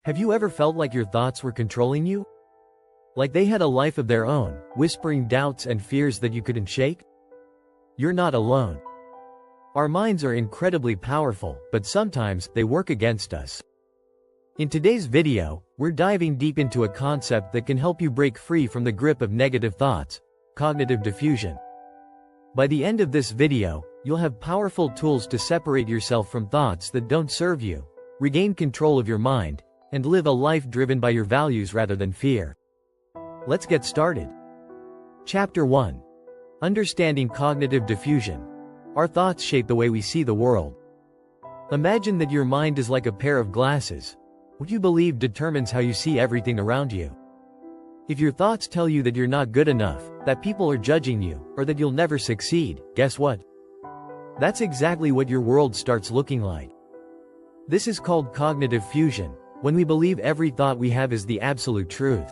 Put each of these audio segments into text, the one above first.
Have you ever felt like your thoughts were controlling you? Like they had a life of their own, whispering doubts and fears that you couldn't shake? You're not alone. Our minds are incredibly powerful, but sometimes they work against us. In today's video, we're diving deep into a concept that can help you break free from the grip of negative thoughts: cognitive diffusion. By the end of this video, you'll have powerful tools to separate yourself from thoughts that don't serve you, regain control of your mind, and live a life driven by your values rather than fear. Let's get started. Chapter 1. Understanding cognitive diffusion. Our thoughts shape the way we see the world. Imagine that your mind is like a pair of glasses. What you believe determines how you see everything around you. If your thoughts tell you that you're not good enough, that people are judging you, or that you'll never succeed, guess what? That's exactly what your world starts looking like. This is called cognitive fusion, when we believe every thought we have is the absolute truth.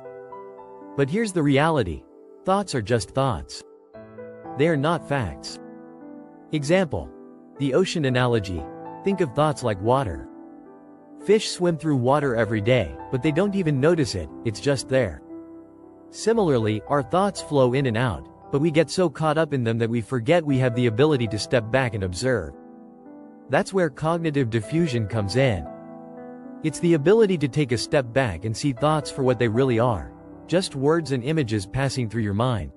But here's the reality. Thoughts are just thoughts. They are not facts. Example. The ocean analogy. Think of thoughts like water. Fish swim through water every day, but they don't even notice it, it's just there. Similarly, our thoughts flow in and out, but we get so caught up in them that we forget we have the ability to step back and observe. That's where cognitive diffusion comes in. It's the ability to take a step back and see thoughts for what they really are, just words and images passing through your mind.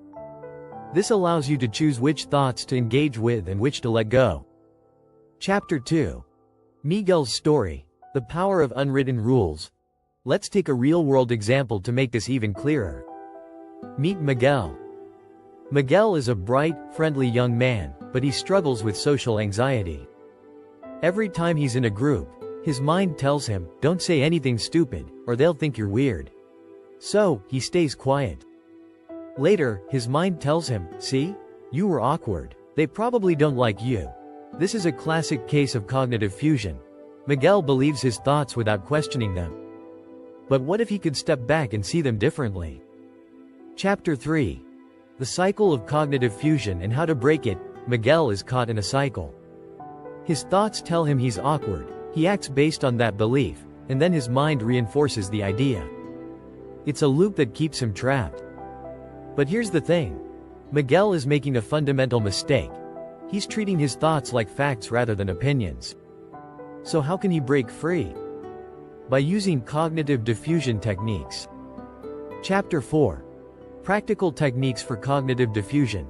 This allows you to choose which thoughts to engage with and which to let go. Chapter 2. Miguel's story, the power of unwritten rules. Let's take a real-world example to make this even clearer. Meet Miguel. Miguel is a bright, friendly young man, but he struggles with social anxiety. Every time he's in a group, his mind tells him, "Don't say anything stupid, or they'll think you're weird." So, he stays quiet. Later, his mind tells him, "See? You were awkward. They probably don't like you." This is a classic case of cognitive fusion. Miguel believes his thoughts without questioning them. But what if he could step back and see them differently? Chapter 3. The cycle of cognitive fusion and how to break it. Miguel is caught in a cycle. His thoughts tell him he's awkward. He acts based on that belief, and then his mind reinforces the idea. It's a loop that keeps him trapped. But here's the thing. Miguel is making a fundamental mistake. He's treating his thoughts like facts rather than opinions. So how can he break free? By using cognitive diffusion techniques. Chapter 4. Practical techniques for cognitive diffusion.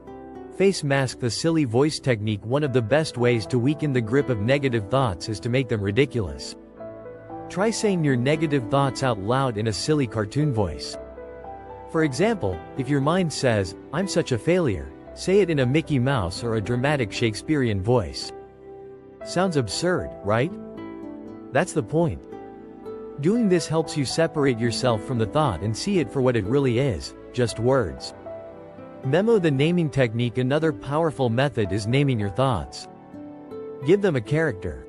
Face mask the silly voice technique. One of the best ways to weaken the grip of negative thoughts is to make them ridiculous. Try saying your negative thoughts out loud in a silly cartoon voice. For example, if your mind says, "I'm such a failure," say it in a Mickey Mouse or a dramatic Shakespearean voice. Sounds absurd, right? That's the point. Doing this helps you separate yourself from the thought and see it for what it really is, just words. Memo the naming technique. Another powerful method is naming your thoughts. Give them a character.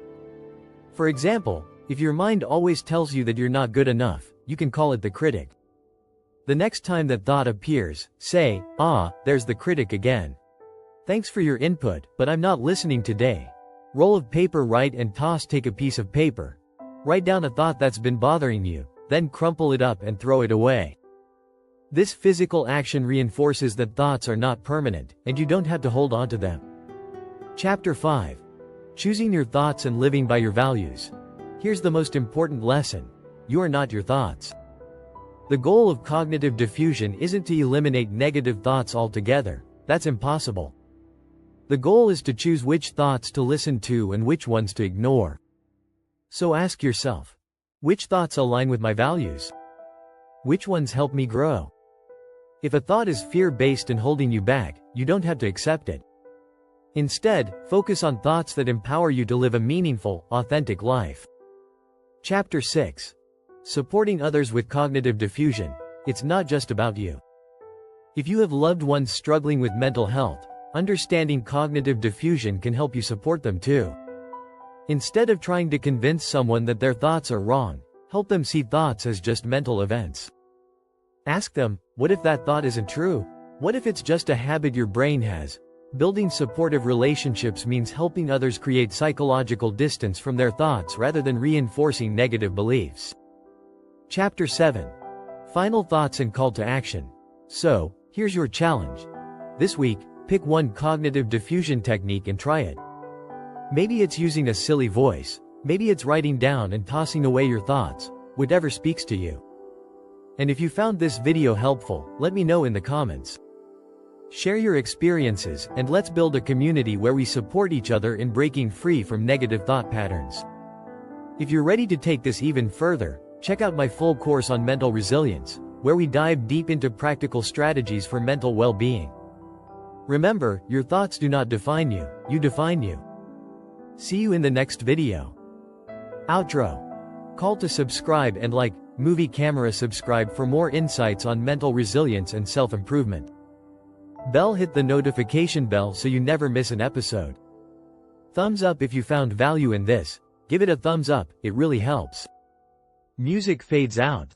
For example, if your mind always tells you that you're not good enough, you can call it the critic. The next time that thought appears, say, "Ah, there's the critic again. Thanks for your input, but I'm not listening today." Roll of paper. Write and toss. Take a piece of paper. Write down a thought that's been bothering you, then crumple it up and throw it away. This physical action reinforces that thoughts are not permanent, and you don't have to hold on to them. Chapter 5. Choosing your thoughts and living by your values. Here's the most important lesson. You are not your thoughts. The goal of cognitive diffusion isn't to eliminate negative thoughts altogether. That's impossible. The goal is to choose which thoughts to listen to and which ones to ignore. So ask yourself, which thoughts align with my values? Which ones help me grow? If a thought is fear-based and holding you back, you don't have to accept it. Instead, focus on thoughts that empower you to live a meaningful, authentic life. Chapter 6. Supporting others with cognitive diffusion. It's not just about you. If you have loved ones struggling with mental health, understanding cognitive diffusion can help you support them too. Instead of trying to convince someone that their thoughts are wrong, help them see thoughts as just mental events. Ask them, what if that thought isn't true? What if it's just a habit your brain has? Building supportive relationships means helping others create psychological distance from their thoughts rather than reinforcing negative beliefs. Chapter 7. Final thoughts and call to action. So, here's your challenge. This week, pick one cognitive diffusion technique and try it. Maybe it's using a silly voice, maybe it's writing down and tossing away your thoughts, whatever speaks to you. And if you found this video helpful, let me know in the comments. Share your experiences, and let's build a community where we support each other in breaking free from negative thought patterns. If you're ready to take this even further, check out my full course on mental resilience, where we dive deep into practical strategies for mental well-being. Remember, your thoughts do not define you, you define you. See you in the next video. Outro. Call to subscribe and like, movie camera subscribe for more insights on mental resilience and self-improvement. Bell, hit the notification bell so you never miss an episode. Thumbs up if you found value in this. Give it a thumbs up, it really helps. Music fades out.